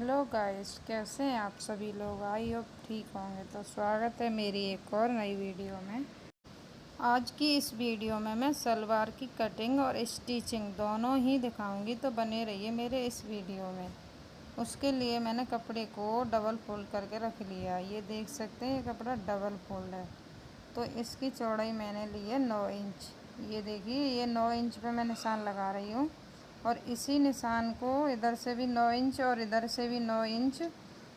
Hello guys, कैसे हैं आप सभी लोग। आई होप ठीक होंगे। तो स्वागत है मेरी एक और नई वीडियो में। आज की इस वीडियो में मैं सलवार की कटिंग और स्टिचिंग दोनों ही दिखाऊंगी, तो बने रहिए मेरे इस वीडियो में। उसके लिए मैंने कपड़े को डबल फोल्ड करके रख लिया। ये देख सकते हैं, ये कपड़ा डबल फोल्ड है। तो इसकी चौड़ाई मैंने ली है 9 इंच। ये देखिए, ये 9 इंच पे मैं निशान लगा रही हूँ और इसी निशान को इधर से भी 9 इंच और इधर से भी 9 इंच,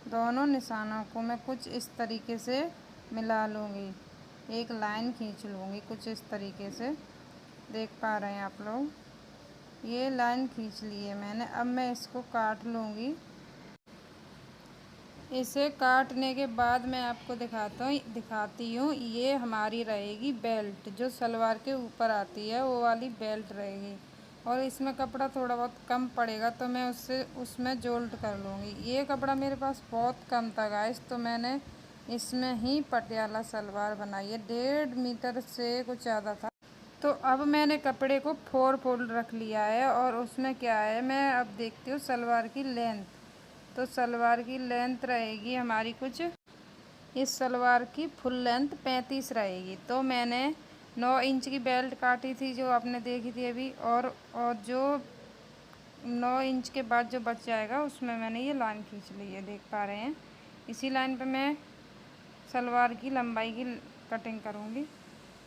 दोनों निशानों को मैं कुछ इस तरीके से मिला लूँगी। एक लाइन खींच लूँगी कुछ इस तरीके से। देख पा रहे हैं आप लोग, ये लाइन खींच ली है मैंने। अब मैं इसको काट लूँगी। इसे काटने के बाद मैं आपको दिखाती हूँ। ये हमारी रहेगी बेल्ट, जो सलवार के ऊपर आती है वो वाली बेल्ट रहेगी। और इसमें कपड़ा थोड़ा बहुत कम पड़ेगा तो मैं उसमें जोल्ट कर लूँगी। ये कपड़ा मेरे पास बहुत कम था गाइस, तो मैंने इसमें ही पटियाला सलवार बनाई है। 1.5 मीटर से कुछ ज़्यादा था। तो अब मैंने कपड़े को 4 फोल्ड रख लिया है और उसमें क्या है, मैं अब देखती हूँ सलवार की लेंथ। तो सलवार की लेंथ रहेगी हमारी कुछ, इस सलवार की फुल लेंथ 35 रहेगी। तो मैंने 9 इंच की बेल्ट काटी थी जो आपने देखी थी अभी, और जो 9 इंच के बाद जो बच जाएगा उसमें मैंने ये लाइन खींच ली है। देख पा रहे हैं, इसी लाइन पे मैं सलवार की लंबाई की कटिंग करूँगी।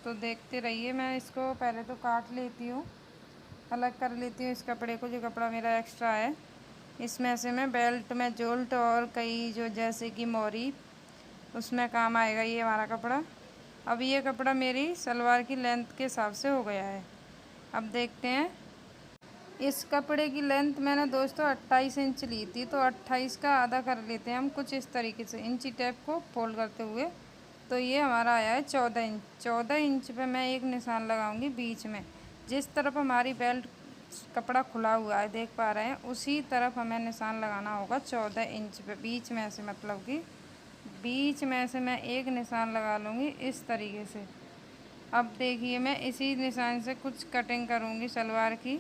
तो देखते रहिए। मैं इसको पहले तो काट लेती हूँ, अलग कर लेती हूँ इस कपड़े को, जो कपड़ा मेरा एक्स्ट्रा है। इसमें से मैं बेल्ट में जोल्ट और कई जो जैसे कि मोरी, उसमें काम आएगा ये हमारा कपड़ा। अब ये कपड़ा मेरी सलवार की लेंथ के हिसाब से हो गया है। अब देखते हैं। इस कपड़े की लेंथ मैंने दोस्तों 28 इंच ली थी, तो 28 का आधा कर लेते हैं हम कुछ इस तरीके से, इंची टेप को फोल्ड करते हुए। तो ये हमारा आया है 14 इंच। 14 इंच पे मैं एक निशान लगाऊंगी बीच में। जिस तरफ हमारी बेल्ट कपड़ा खुला हुआ है, देख पा रहे हैं, उसी तरफ हमें निशान लगाना होगा 14 इंच पे। बीच में से, मतलब कि बीच में से मैं एक निशान लगा लूँगी इस तरीके से। अब देखिए, मैं इसी निशान से कुछ कटिंग करूँगी सलवार की।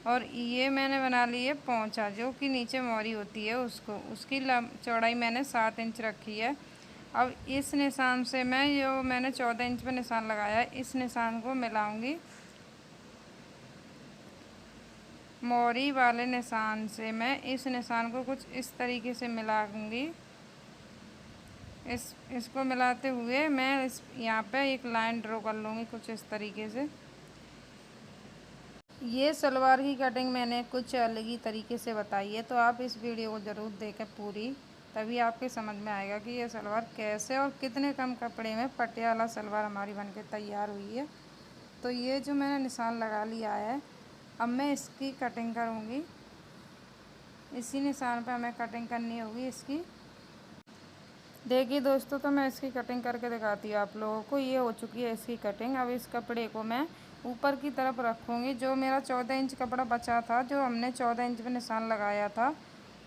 और ये मैंने बना ली है पोंचा, जो कि नीचे मोरी होती है उसको, उसकी चौड़ाई मैंने 7 इंच रखी है। अब इस निशान से मैं, जो मैंने 14 इंच पे निशान लगाया है, इस निशान को मिलाऊंगी मोरी वाले निशान से। मैं इस निशान को कुछ इस तरीके से मिलाऊंगी। इसको मिलाते हुए मैं यहाँ पे एक लाइन ड्रॉ कर लूँगी कुछ इस तरीके से। ये सलवार की कटिंग मैंने कुछ अलग ही तरीके से बताई है, तो आप इस वीडियो को ज़रूर देखें पूरी, तभी आपके समझ में आएगा कि ये सलवार कैसे और कितने कम कपड़े में पटियाला सलवार हमारी बनके तैयार हुई है। तो ये जो मैंने निशान लगा लिया है, अब मैं इसकी कटिंग करूँगी। इसी निशान पर हमें कटिंग करनी होगी इसकी। देखिए दोस्तों, तो मैं इसकी कटिंग करके दिखाती हूँ आप लोगों को। ये हो चुकी है इसकी कटिंग। अब इस कपड़े को मैं ऊपर की तरफ रखूँगी। जो मेरा 14 इंच कपड़ा बचा था, जो हमने 14 इंच पे निशान लगाया था,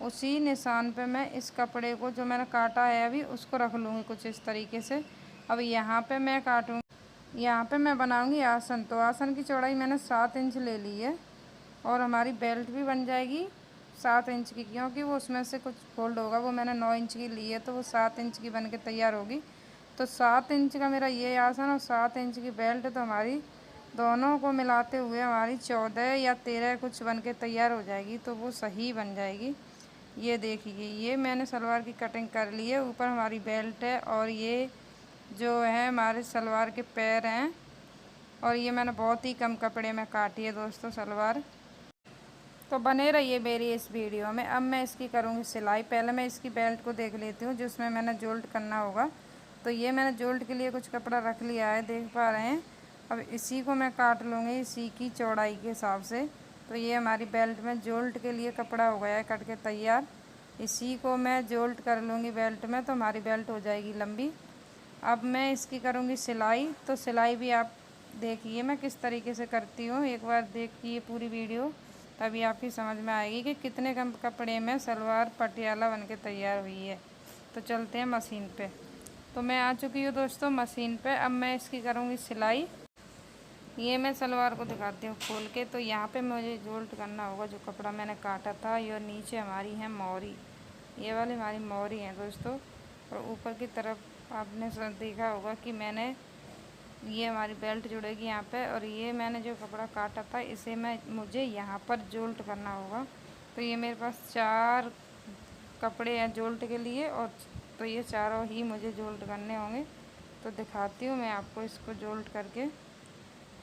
उसी निशान पे मैं इस कपड़े को, जो मैंने काटा है अभी, उसको रख लूँगी कुछ इस तरीके से। अब यहाँ पे मैं काटूँगी, यहाँ पे मैं बनाऊँगी आसन। तो आसन की चौड़ाई मैंने 7 इंच ले ली है और हमारी बेल्ट भी बन जाएगी 7 इंच की, क्योंकि वो उसमें से कुछ फोल्ड होगा। वो मैंने 9 इंच की ली है, तो वो 7 इंच की बन के तैयार होगी। तो 7 इंच का मेरा ये आसन और 7 इंच की बेल्ट, तो हमारी दोनों को मिलाते हुए हमारी 14 या 13 कुछ बन के तैयार हो जाएगी। तो वो सही बन जाएगी। ये देखिए, ये मैंने सलवार की कटिंग कर ली है। ऊपर हमारी बेल्ट है और ये जो है हमारे सलवार के पैर हैं। और ये मैंने बहुत ही कम कपड़े में काटी है दोस्तों सलवार। तो बने रहिए मेरी इस वीडियो में। अब मैं इसकी करूँगी सिलाई। पहले मैं इसकी बेल्ट को देख लेती हूँ, जिसमें मैंने जोल्ट करना होगा। तो ये मैंने जोल्ट के लिए कुछ कपड़ा रख लिया है, देख पा रहे हैं। अब इसी को मैं काट लूँगी इसी की चौड़ाई के हिसाब से। तो ये हमारी बेल्ट में जोल्ट के लिए कपड़ा हो गया है कट के तैयार। इसी को मैं जोल्ट कर लूँगी बेल्ट में, तो हमारी बेल्ट हो जाएगी लंबी। अब मैं इसकी करूँगी सिलाई। तो सिलाई भी आप देखिए मैं किस तरीके से करती हूँ। एक बार देखिए पूरी वीडियो, तभी आपकी समझ में आएगी कि कितने कम कपड़े में सलवार पटियाला बनके तैयार हुई है। तो चलते हैं मशीन पे। तो मैं आ चुकी हूँ दोस्तों मशीन पे। अब मैं इसकी करूँगी सिलाई। ये मैं सलवार को दिखाती हूँ खोल के। तो यहाँ पे मुझे जोल्ट करना होगा जो कपड़ा मैंने काटा था। ये नीचे हमारी है मोरी, ये वाली हमारी मोहरी है दोस्तों। और ऊपर की तरफ आपने देखा होगा कि मैंने ये हमारी बेल्ट जुड़ेगी यहाँ पे, और ये मैंने जो कपड़ा काटा था इसे मुझे यहाँ पर जोल्ट करना होगा। तो ये मेरे पास 4 कपड़े हैं जोल्ट के लिए, और तो ये चारों ही मुझे जोल्ट करने होंगे। तो दिखाती हूँ मैं आपको इसको जोल्ट करके।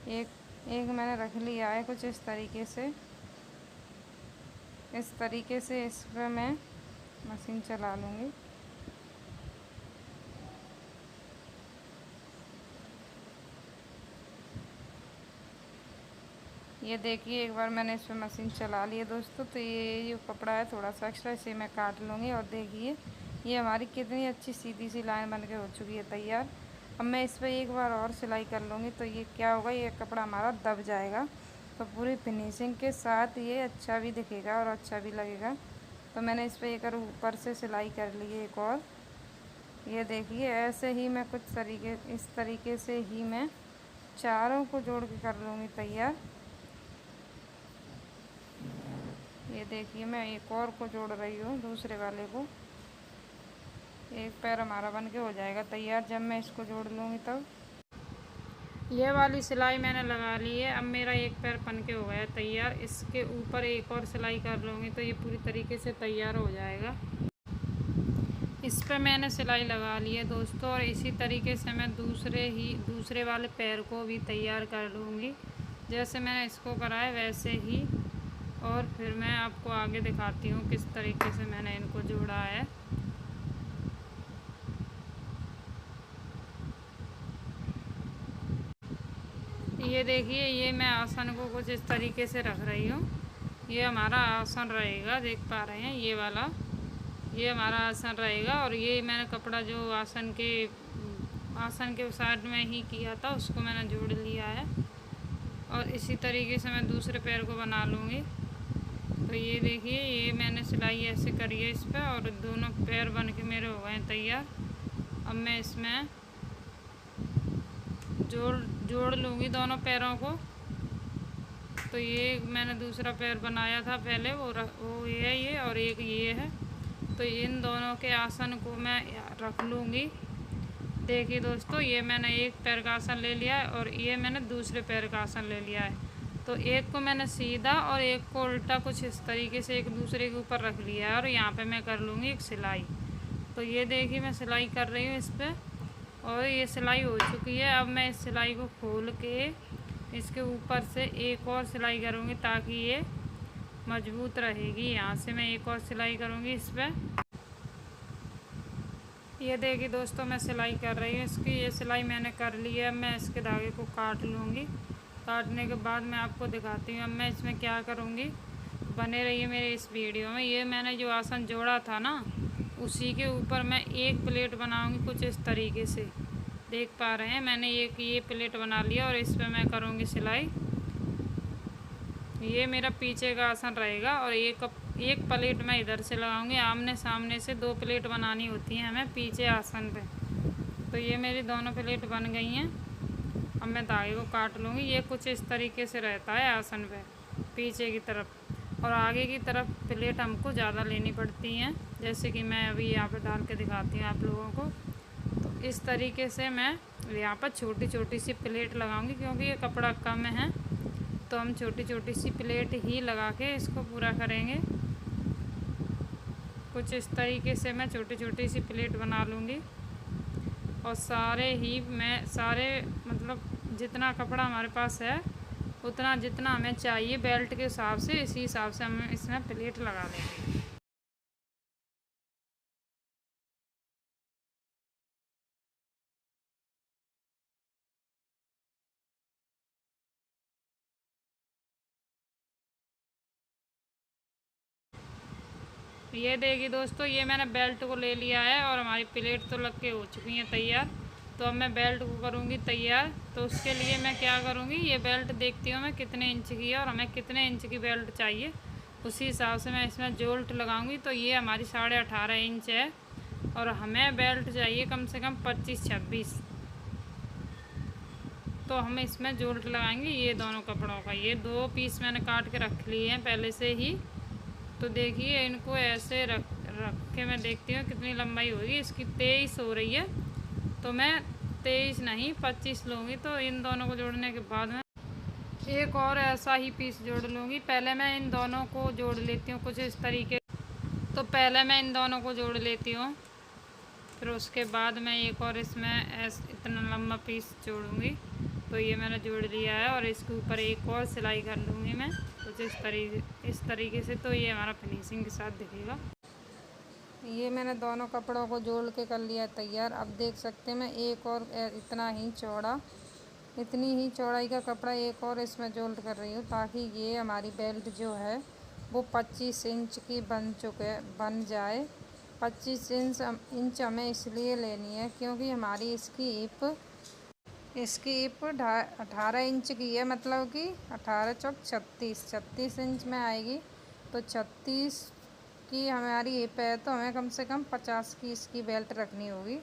एक एक मैंने रख लिया है कुछ इस तरीके से। इस तरीके से इस पर मैं मशीन चला लूँगी। ये देखिए एक बार मैंने इस पर मशीन चला ली है दोस्तों। तो ये जो कपड़ा है थोड़ा सा एक्स्ट्रा, इसे मैं काट लूँगी। और देखिए ये हमारी कितनी अच्छी सीधी सी लाइन बन के हो चुकी है तैयार। अब मैं इस पर एक बार और सिलाई कर लूँगी। तो ये क्या होगा, ये कपड़ा हमारा दब जाएगा। तो पूरी फिनिशिंग के साथ ये अच्छा भी दिखेगा और अच्छा भी लगेगा। तो मैंने इस पर एक और ऊपर से सिलाई कर ली है एक और। ये देखिए ऐसे ही मैं इस तरीके से ही मैं चारों को जोड़ के कर लूँगी तैयार। ये देखिए मैं एक और को जोड़ रही हूँ, दूसरे वाले को। एक पैर हमारा बन के हो जाएगा तैयार जब मैं इसको जोड़ लूँगी तब। ये वाली सिलाई मैंने लगा ली है। अब मेरा एक पैर बन के हो गया तैयार। इसके ऊपर एक और सिलाई कर लूँगी तो ये पूरी तरीके से तैयार हो जाएगा। इस पर मैंने सिलाई लगा ली है दोस्तों, और इसी तरीके से मैं दूसरे वाले पैर को भी तैयार कर लूँगी। जैसे मैंने इसको करा है वैसे ही। और फिर मैं आपको आगे दिखाती हूँ किस तरीके से मैंने इनको जोड़ा है। ये देखिए ये मैं आसन को कुछ इस तरीके से रख रही हूँ। ये हमारा आसन रहेगा, देख पा रहे हैं ये वाला, ये हमारा आसन रहेगा। और ये मैंने कपड़ा जो आसन के साइड में ही किया था उसको मैंने जोड़ लिया है। और इसी तरीके से मैं दूसरे पैर को बना लूँगी। तो ये देखिए ये मैंने सिलाई ऐसे करी है इस पर, और दोनों पैर बन के मेरे हो गए तैयार। अब मैं इसमें जोड़ लूँगी दोनों पैरों को। तो ये मैंने दूसरा पैर बनाया था पहले, वो ये है ये, और एक ये है। तो इन दोनों के आसन को मैं रख लूँगी। देखिए दोस्तों ये मैंने एक पैर का आसन ले लिया है, और ये मैंने दूसरे पैर का आसन ले लिया है। तो एक को मैंने सीधा और एक को उल्टा कुछ इस तरीके से एक दूसरे के ऊपर रख लिया है। और यहाँ पे मैं कर लूँगी एक सिलाई। तो ये देखिए मैं सिलाई कर रही हूँ इस पर, और ये सिलाई हो चुकी है। अब मैं इस सिलाई को खोल के इसके ऊपर से एक और सिलाई करूँगी ताकि ये मजबूत रहेगी। यहाँ से मैं एक और सिलाई करूँगी इस पर। ये देखिए दोस्तों मैं सिलाई कर रही हूँ इसकी। ये सिलाई मैंने कर ली है। मैं इसके धागे को काट लूँगी। काटने के बाद मैं आपको दिखाती हूँ अब मैं इसमें क्या करूँगी। बने रहिए मेरे इस वीडियो में। ये मैंने जो आसन जोड़ा था ना, उसी के ऊपर मैं एक प्लेट बनाऊँगी कुछ इस तरीके से। देख पा रहे हैं मैंने ये प्लेट बना लिया, और इस पर मैं करूँगी सिलाई। ये मेरा पीछे का आसन रहेगा, और एक प्लेट मैं इधर से लगाऊंगी। आमने सामने से 2 प्लेट बनानी होती हैं हमें पीछे आसन पे। तो ये मेरी दोनों प्लेट बन गई हैं। अब मैं धागे को काट लूँगी। ये कुछ इस तरीके से रहता है आसन पे पीछे की तरफ, और आगे की तरफ प्लेट हमको ज़्यादा लेनी पड़ती हैं, जैसे कि मैं अभी यहाँ पे डाल के दिखाती हूँ आप लोगों को। तो इस तरीके से मैं यहाँ पर छोटी छोटी सी प्लेट लगाऊंगी, क्योंकि ये कपड़ा कम है तो हम छोटी छोटी सी प्लेट ही लगा के इसको पूरा करेंगे। कुछ इस तरीके से मैं छोटी छोटी सी प्लेट बना लूँगी। और सारे मतलब जितना कपड़ा हमारे पास है उतना जितना हमें चाहिए बेल्ट के हिसाब से, इसी हिसाब से हम इसमें प्लेट लगा देंगे। ये देखिए दोस्तों ये मैंने बेल्ट को ले लिया है, और हमारी प्लेट तो लग के हो चुकी हैं तैयार। तो अब मैं बेल्ट को करूँगी तैयार। तो उसके लिए मैं क्या करूँगी, ये बेल्ट देखती हूँ मैं कितने इंच की है और हमें कितने इंच की बेल्ट चाहिए, उसी हिसाब से मैं इसमें जोल्ट लगाऊँगी। तो ये हमारी 18.5 इंच है, और हमें बेल्ट चाहिए कम से कम 25-26। तो हम इसमें जोल्ट लगाएंगे ये दोनों कपड़ों का। ये 2 पीस मैंने काट के रख लिए हैं पहले से ही। तो देखिए इनको ऐसे रख के मैं देखती हूँ कितनी लंबाई होगी। इसकी 23 हो रही है, तो मैं 23 नहीं 25 लूँगी। तो इन दोनों को जोड़ने के बाद मैं एक और ऐसा ही पीस जोड़ लूँगी। पहले मैं इन दोनों को जोड़ लेती हूँ कुछ इस तरीके। तो पहले मैं इन दोनों को जोड़ लेती हूँ, फिर उसके बाद मैं एक और इसमें इतना लंबा पीस जोड़ूँगी। तो ये मैंने जोड़ लिया है और इसके ऊपर एक और सिलाई कर लूँगी मैं कुछ इस तरीके से। तो ये हमारा फिनिशिंग के साथ दिखेगा। ये मैंने दोनों कपड़ों को जोड़ के कर लिया तैयार। अब देख सकते हैं मैं एक और इतनी ही चौड़ाई का कपड़ा एक और इसमें जोड़ कर रही हूँ, ताकि ये हमारी बेल्ट जो है वो 25 इंच की बन जाए। 25 इंच हमें इसलिए लेनी है क्योंकि हमारी इसकी हिप 18 इंच की है, मतलब कि 18 चौक 36 इंच में आएगी। तो 36 की हमारी हिप है, तो हमें कम से कम 50 की इसकी बेल्ट रखनी होगी,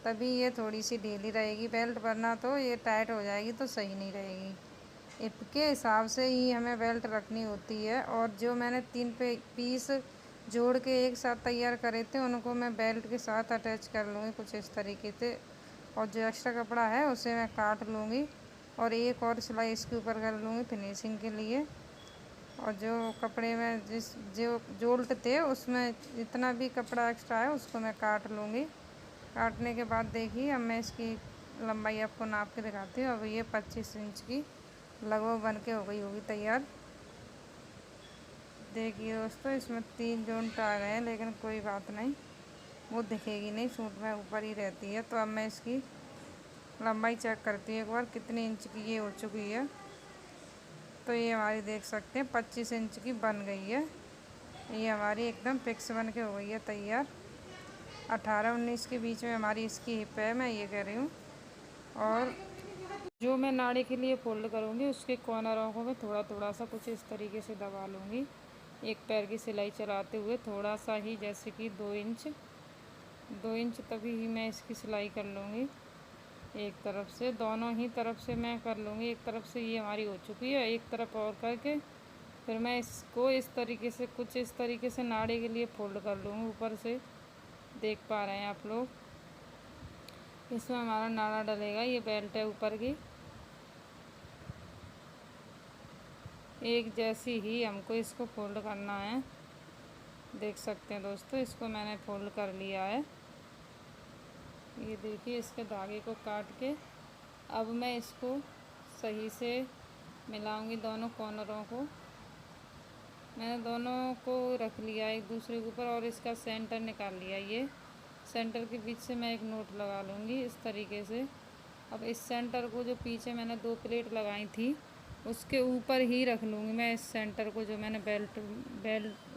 तभी ये थोड़ी सी ढीली रहेगी बेल्ट, वरना तो ये टाइट हो जाएगी तो सही नहीं रहेगी। हिप के हिसाब से ही हमें बेल्ट रखनी होती है। और जो मैंने 3 पीस जोड़ के एक साथ तैयार करे थे, उनको मैं बेल्ट के साथ अटैच कर लूँगी कुछ इस तरीके से। और जो एक्स्ट्रा कपड़ा है उसे मैं काट लूँगी और एक और सिलाई इसके ऊपर कर लूँगी फिनिशिंग के लिए। और जो कपड़े में जो जोल्ट थे उसमें जितना भी कपड़ा एक्स्ट्रा है उसको मैं काट लूँगी। काटने के बाद देखिए अब मैं इसकी लंबाई आपको नाप के दिखाती हूँ। अब ये 25 इंच की लगभग बन के हो गई होगी तैयार। देखिए दोस्तों, इसमें 3 जॉइंट आ गए हैं, लेकिन कोई बात नहीं, वो दिखेगी नहीं, सूट में ऊपर ही रहती है। तो अब मैं इसकी लंबाई चेक करती हूँ एक बार कितनी इंच की ये हो चुकी है। तो ये हमारी देख सकते हैं 25 इंच की बन गई है। ये हमारी एकदम फिक्स बन के हो गई है तैयार। 18-19 के बीच में हमारी इसकी हिप है, मैं ये कह रही हूँ। और जो मैं नाड़े के लिए फोल्ड करूँगी उसके कॉर्नरों को मैं थोड़ा थोड़ा सा कुछ इस तरीके से दबा लूँगी, एक पैर की सिलाई चलाते हुए थोड़ा सा ही, जैसे कि 2 इंच तभी ही मैं इसकी सिलाई कर लूँगी। एक तरफ से, दोनों ही तरफ से मैं कर लूँगी। एक तरफ से ये हमारी हो चुकी है, एक तरफ और करके फिर मैं इसको इस तरीके से कुछ इस तरीके से नाड़े के लिए फोल्ड कर लूँगी ऊपर से। देख पा रहे हैं आप लोग, इसमें हमारा नाड़ा डलेगा। ये बेल्ट है ऊपर की, एक जैसी ही हमको इसको फोल्ड करना है। देख सकते हैं दोस्तों, इसको मैंने फोल्ड कर लिया है। ये देखिए, इसके धागे को काट के अब मैं इसको सही से मिलाऊंगी दोनों कॉर्नरों को। मैंने दोनों को रख लिया एक दूसरे के ऊपर और इसका सेंटर निकाल लिया। ये सेंटर के बीच से मैं एक नोट लगा लूँगी इस तरीके से। अब इस सेंटर को, जो पीछे मैंने 2 प्लेट लगाई थी, उसके ऊपर ही रख लूँगी मैं इस सेंटर को, जो मैंने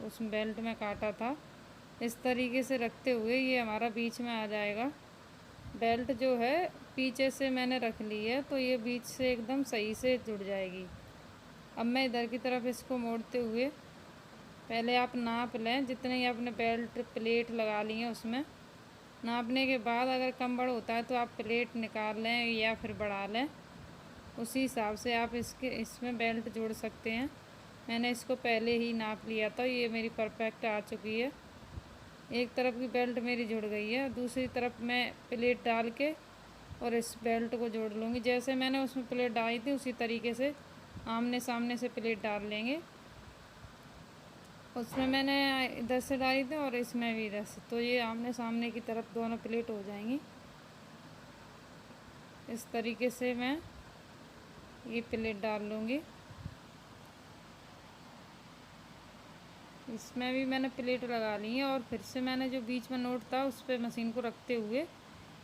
उस बेल्ट में काटा था। इस तरीके से रखते हुए ये हमारा बीच में आ जाएगा। बेल्ट जो है पीछे से मैंने रख ली है, तो ये बीच से एकदम सही से जुड़ जाएगी। अब मैं इधर की तरफ इसको मोड़ते हुए, पहले आप नाप लें जितने ही आपने बेल्ट प्लेट लगा ली हैं, उसमें नापने के बाद अगर कम बड़ा होता है तो आप प्लेट निकाल लें या फिर बढ़ा लें, उसी हिसाब से आप इसमें बेल्ट जोड़ सकते हैं। मैंने इसको पहले ही नाप लिया था, ये मेरी परफेक्ट आ चुकी है। एक तरफ की बेल्ट मेरी जुड़ गई है, दूसरी तरफ मैं प्लेट डाल के और इस बेल्ट को जोड़ लूँगी। जैसे मैंने उसमें प्लेट डाली थी उसी तरीके से आमने सामने से प्लेट डाल लेंगे। उसमें मैंने इधर से डाली थी और इसमें भी इधर से, तो ये आमने सामने की तरफ दोनों प्लेट हो जाएंगी। इस तरीके से मैं ये प्लेट डाल लूँगी। इसमें भी मैंने प्लेट लगा ली है और फिर से मैंने जो बीच में नोट था उस पर मशीन को रखते हुए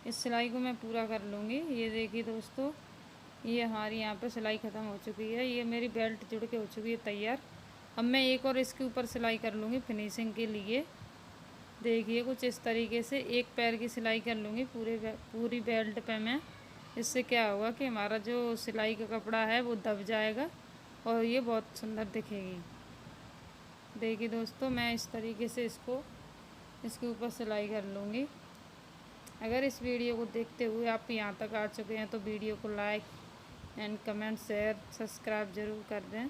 इस सिलाई को मैं पूरा कर लूँगी। ये देखिए दोस्तों, ये हमारी यहाँ पे सिलाई ख़त्म हो चुकी है। ये मेरी बेल्ट जुड़ के हो चुकी है तैयार। अब मैं एक और इसके ऊपर सिलाई कर लूँगी फिनिशिंग के लिए। देखिए कुछ इस तरीके से एक पैर की सिलाई कर लूँगी पूरी बेल्ट पे मैं। इससे क्या होगा कि हमारा जो सिलाई का कपड़ा है वो दब जाएगा और ये बहुत सुंदर दिखेगी। देखिए दोस्तों, मैं इस तरीके से इसके ऊपर सिलाई कर लूँगी। अगर इस वीडियो को देखते हुए आप यहाँ तक आ चुके हैं तो वीडियो को like and comment share subscribe ज़रूर कर दें।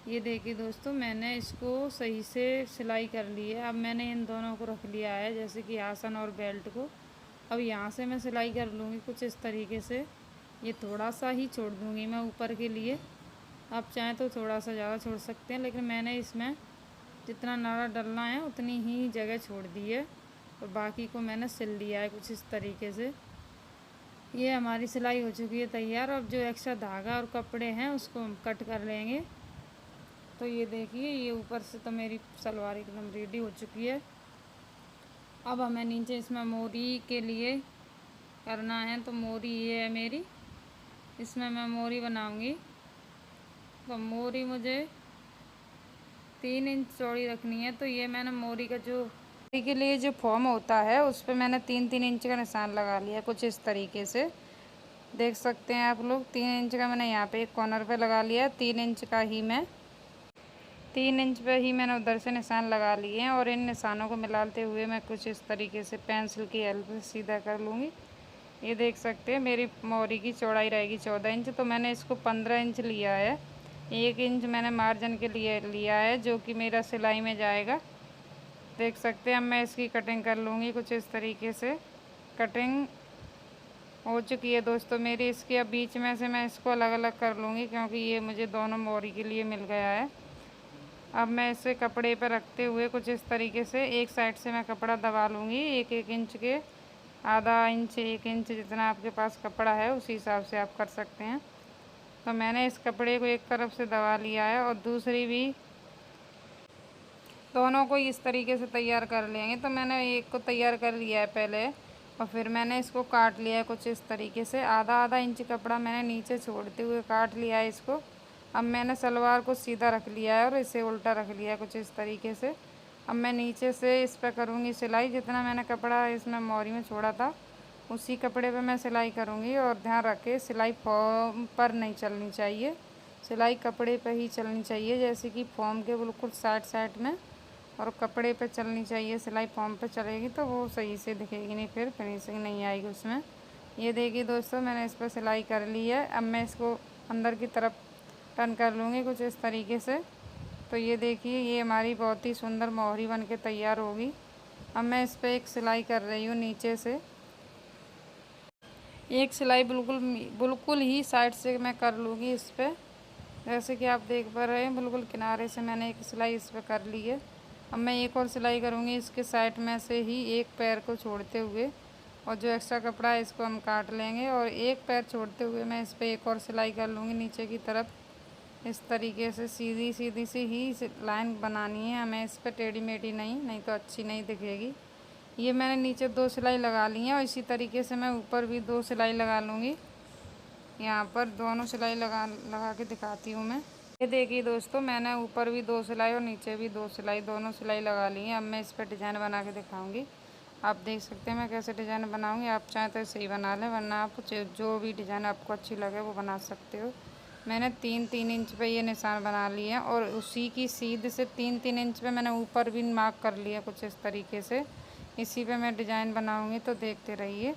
ये देखिए दोस्तों, मैंने इसको सही से सिलाई कर ली है। अब मैंने इन दोनों को रख लिया है, जैसे कि आसन और बेल्ट को। अब यहाँ से मैं सिलाई कर लूँगी कुछ इस तरीके से। ये थोड़ा सा ही छोड़ दूँगी मैं ऊपर के लिए। आप चाहें तो थोड़ा सा ज़्यादा छोड़ सकते हैं, लेकिन मैंने इसमें जितना नाड़ा डलना है उतनी ही जगह छोड़ दी है और बाकी को मैंने सिल लिया है कुछ इस तरीके से। ये हमारी सिलाई हो चुकी है तैयार। अब जो एक्स्ट्रा धागा और कपड़े हैं उसको हम कट कर लेंगे। तो ये देखिए, ये ऊपर से तो मेरी सलवार एकदम रेडी हो चुकी है। अब हमें नीचे इसमें मोरी के लिए करना है। तो मोरी ये है मेरी, इसमें मैं मोरी बनाऊंगी। तो मोरी मुझे 3 इंच चौड़ी रखनी है। तो ये मैंने मोरी का जो मोरी के लिए जो फॉर्म होता है उस पर मैंने 3-3 इंच का निशान लगा लिया कुछ इस तरीके से। देख सकते हैं आप लोग, 3 इंच का मैंने यहाँ पे एक कॉर्नर पे लगा लिया। 3 इंच का ही मैं 3 इंच पे ही मैंने उधर से निशान लगा लिए हैं और इन निशानों को मिलाते हुए मैं कुछ इस तरीके से पेंसिल की हेल्प से सीधा कर लूँगी। ये देख सकते हैं मेरी मोरी की चौड़ाई रहेगी 14 इंच। तो मैंने इसको 15 इंच लिया है। 1 इंच मैंने मार्जिन के लिए लिया है जो कि मेरा सिलाई में जाएगा। देख सकते हैं, अब मैं इसकी कटिंग कर लूँगी कुछ इस तरीके से। कटिंग हो चुकी है दोस्तों मेरी इसकी। अब बीच में से मैं इसको अलग अलग कर लूँगी क्योंकि ये मुझे दोनों मोरी के लिए मिल गया है। अब मैं इसे कपड़े पर रखते हुए कुछ इस तरीके से एक साइड से मैं कपड़ा दबा लूँगी। 1-1 इंच के, आधा इंच, 1 इंच, जितना आपके पास कपड़ा है उसी हिसाब से आप कर सकते हैं। तो मैंने इस कपड़े को एक तरफ से दबा लिया है और दूसरी भी, दोनों को इस तरीके से तैयार कर लेंगे। तो मैंने एक को तैयार कर लिया है पहले और फिर मैंने इसको काट लिया है कुछ इस तरीके से। आधा इंच कपड़ा मैंने नीचे छोड़ते हुए काट लिया है इसको। अब मैंने सलवार को सीधा रख लिया है और इसे उल्टा रख लिया है कुछ इस तरीके से। अब मैं नीचे से इस पर करूँगी सिलाई। जितना मैंने कपड़ा इसमें मोरी में छोड़ा था उसी कपड़े पे मैं सिलाई करूँगी। और ध्यान रखें, सिलाई फॉर्म पर नहीं चलनी चाहिए, सिलाई कपड़े पे ही चलनी चाहिए। जैसे कि फॉर्म के बिल्कुल साइड साइड में और कपड़े पे चलनी चाहिए। सिलाई फॉर्म पे चलेगी तो वो सही से दिखेगी नहीं, फिर फिनिशिंग नहीं आएगी उसमें। ये देखिए दोस्तों, मैंने इस पर सिलाई कर ली है। अब मैं इसको अंदर की तरफ टर्न कर लूँगी कुछ इस तरीके से। तो ये देखिए, ये हमारी बहुत ही सुंदर मोहरी बन के तैयार होगी। अब मैं इस पर एक सिलाई कर रही हूँ नीचे से। एक सिलाई बिल्कुल बिल्कुल ही साइड से मैं कर लूँगी इस पर। जैसे कि आप देख पा रहे हैं, बिल्कुल किनारे से मैंने एक सिलाई इस पर कर ली है। अब मैं एक और सिलाई करूँगी इसके साइड में से ही, एक पैर को छोड़ते हुए। और जो एक्स्ट्रा कपड़ा है इसको हम काट लेंगे और एक पैर छोड़ते हुए मैं इस पर एक और सिलाई कर लूँगी नीचे की तरफ। इस तरीके से सीधी सीधी सी ही लाइन बनानी है हमें इस पर, टेढ़ी मेढ़ी नहीं तो अच्छी नहीं दिखेगी। ये मैंने नीचे 2 सिलाई लगा ली हैं और इसी तरीके से मैं ऊपर भी 2 सिलाई लगा लूँगी। यहाँ पर दोनों सिलाई लगा के दिखाती हूँ मैं। ये देखिए दोस्तों, मैंने ऊपर भी 2 सिलाई और नीचे भी 2 सिलाई, दोनों सिलाई लगा ली है। अब मैं इस पर डिज़ाइन बना के दिखाऊंगी। आप देख सकते हैं मैं कैसे डिज़ाइन बनाऊंगी। आप चाहें तो सही बना लें, वरना आप जो भी डिज़ाइन आपको अच्छी लगे वो बना सकते हो। मैंने 3-3 इंच पे ये निशान बना लिए हैं और उसी की सीध से 3-3 इंच पे मैंने ऊपर भी मार्क कर लिया कुछ इस तरीके से। इसी पे मैं डिज़ाइन बनाऊँगी, तो देखते रहिए।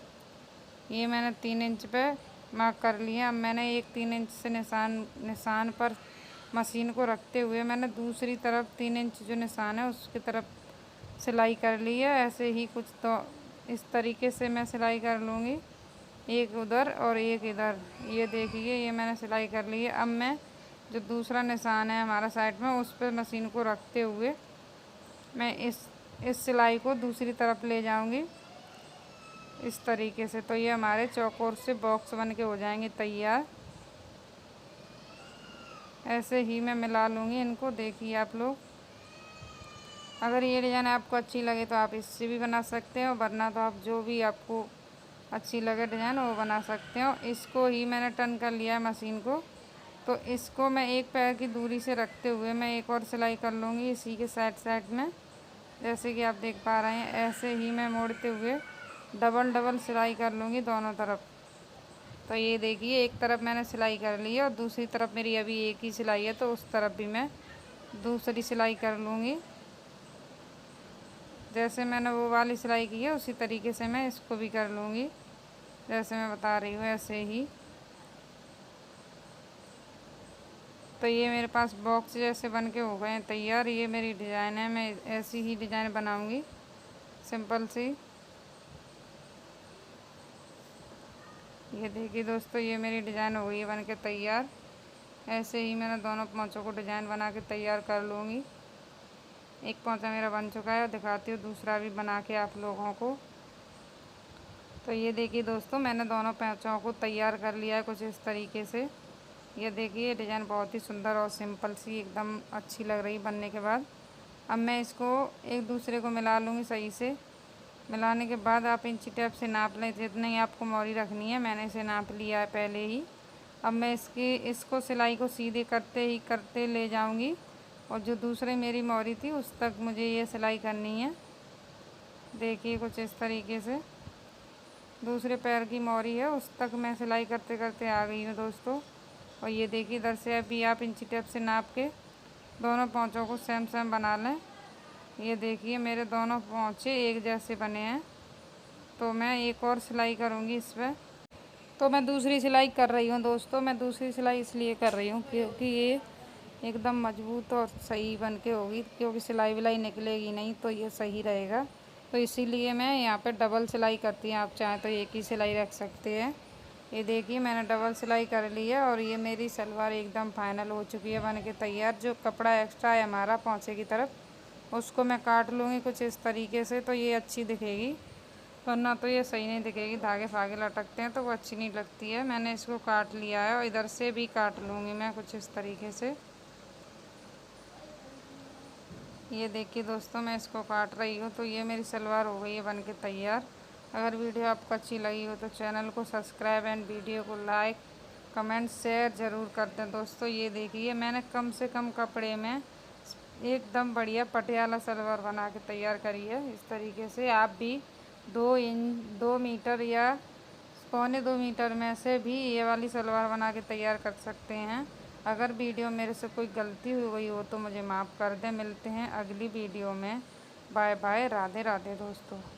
ये मैंने 3 इंच पे मार्क कर लिया। अब मैंने एक 3 इंच से निशान पर मशीन को रखते हुए मैंने दूसरी तरफ 3 इंच जो निशान है उसकी तरफ सिलाई कर ली है। ऐसे ही कुछ तो इस तरीके से मैं सिलाई कर लूँगी, एक उधर और एक इधर। ये देखिए, ये मैंने सिलाई कर ली है। अब मैं जो दूसरा निशान है हमारा साइड में उस पर मशीन को रखते हुए मैं इस सिलाई को दूसरी तरफ ले जाऊँगी इस तरीके से। तो ये हमारे चौकोर से बॉक्स बन के हो जाएंगे तैयार। ऐसे ही मैं मिला लूँगी इनको। देखिए आप लोग, अगर ये डिज़ाइन आपको अच्छी लगे तो आप इससे भी बना सकते हो, वरना तो आप जो भी आपको अच्छी लगे डिज़ाइन वो बना सकते हो। इसको ही मैंने टर्न कर लिया है मशीन को। तो इसको मैं एक पैर की दूरी से रखते हुए मैं एक और सिलाई कर लूँगी इसी के साइड में। जैसे कि आप देख पा रहे हैं, ऐसे ही मैं मोड़ते हुए डबल सिलाई कर लूँगी दोनों तरफ। तो ये देखिए, एक तरफ मैंने सिलाई कर ली है और दूसरी तरफ मेरी अभी एक ही सिलाई है, तो उस तरफ भी मैं दूसरी सिलाई कर लूँगी। जैसे मैंने वो वाली सिलाई की है उसी तरीके से मैं इसको भी कर लूँगी, जैसे मैं बता रही हूँ ऐसे ही। तो ये मेरे पास बॉक्स जैसे बन के हो गए हैं तैयार। ये मेरी डिज़ाइन है, मैं ऐसी ही डिज़ाइन बनाऊंगी सिंपल सी। ये देखिए दोस्तों, ये मेरी डिज़ाइन हो गई है बन के तैयार। ऐसे ही मैंने दोनों पोंचों को डिज़ाइन बना के तैयार कर लूँगी। एक पोंचा मेरा बन चुका है, दिखाती हूँ दूसरा भी बना के आप लोगों को। तो ये देखिए दोस्तों, मैंने दोनों पोंचों को तैयार कर लिया है कुछ इस तरीके से। ये देखिए डिज़ाइन बहुत ही सुंदर और सिंपल सी एकदम अच्छी लग रही बनने के बाद। अब मैं इसको एक दूसरे को मिला लूँगी सही से। मिलाने के बाद आप इंची टेप से नाप लें जितनी आपको मोरी रखनी है। मैंने इसे नाप लिया है पहले ही। अब मैं इसको सिलाई को सीधे करते ले जाऊंगी, और जो दूसरी मेरी मोरी थी उस तक मुझे ये सिलाई करनी है। देखिए कुछ इस तरीके से दूसरे पैर की मोरी है उस तक मैं सिलाई करते करते आ गई हूँ दोस्तों। और ये देखिए इधर से अभी आप इंची टेप से नाप के दोनों पोंचों को सेम सेम बना लें। ये देखिए मेरे दोनों पोंचे एक जैसे बने हैं। तो मैं एक और सिलाई करूँगी इस पर। तो मैं दूसरी सिलाई कर रही हूँ दोस्तों। मैं दूसरी सिलाई इसलिए कर रही हूँ क्योंकि ये एकदम मजबूत और सही बन के होगी, क्योंकि सिलाई विलाई निकलेगी नहीं तो ये सही रहेगा। तो इसीलिए मैं यहाँ पे डबल सिलाई करती हूँ। आप चाहें तो एक ही सिलाई रख सकते हैं। ये देखिए मैंने डबल सिलाई कर ली है और ये मेरी सलवार एकदम फाइनल हो चुकी है बन के तैयार। जो कपड़ा एक्स्ट्रा है हमारा पोंचे की तरफ उसको मैं काट लूँगी कुछ इस तरीके से, तो ये अच्छी दिखेगी, वरना तो ये सही नहीं दिखेगी। धागे फागे लटकते हैं तो वो अच्छी नहीं लगती है। मैंने इसको काट लिया है और इधर से भी काट लूँगी मैं कुछ इस तरीके से। ये देखिए दोस्तों, मैं इसको काट रही हूँ। तो ये मेरी सलवार हो गई है बन के तैयार। अगर वीडियो आपको अच्छी लगी हो तो चैनल को सब्सक्राइब एंड वीडियो को लाइक कमेंट शेयर ज़रूर कर दें दोस्तों। ये देखिए मैंने कम से कम कपड़े में एकदम बढ़िया पटियाला सलवार बना के तैयार करी है। इस तरीके से आप भी 2 मीटर या 1.25 मीटर में से भी ये वाली सलवार बना के तैयार कर सकते हैं। अगर वीडियो मेरे से कोई गलती हो गई हो तो मुझे माफ़ कर दें। मिलते हैं अगली वीडियो में। बाय बाय, राधे राधे दोस्तों।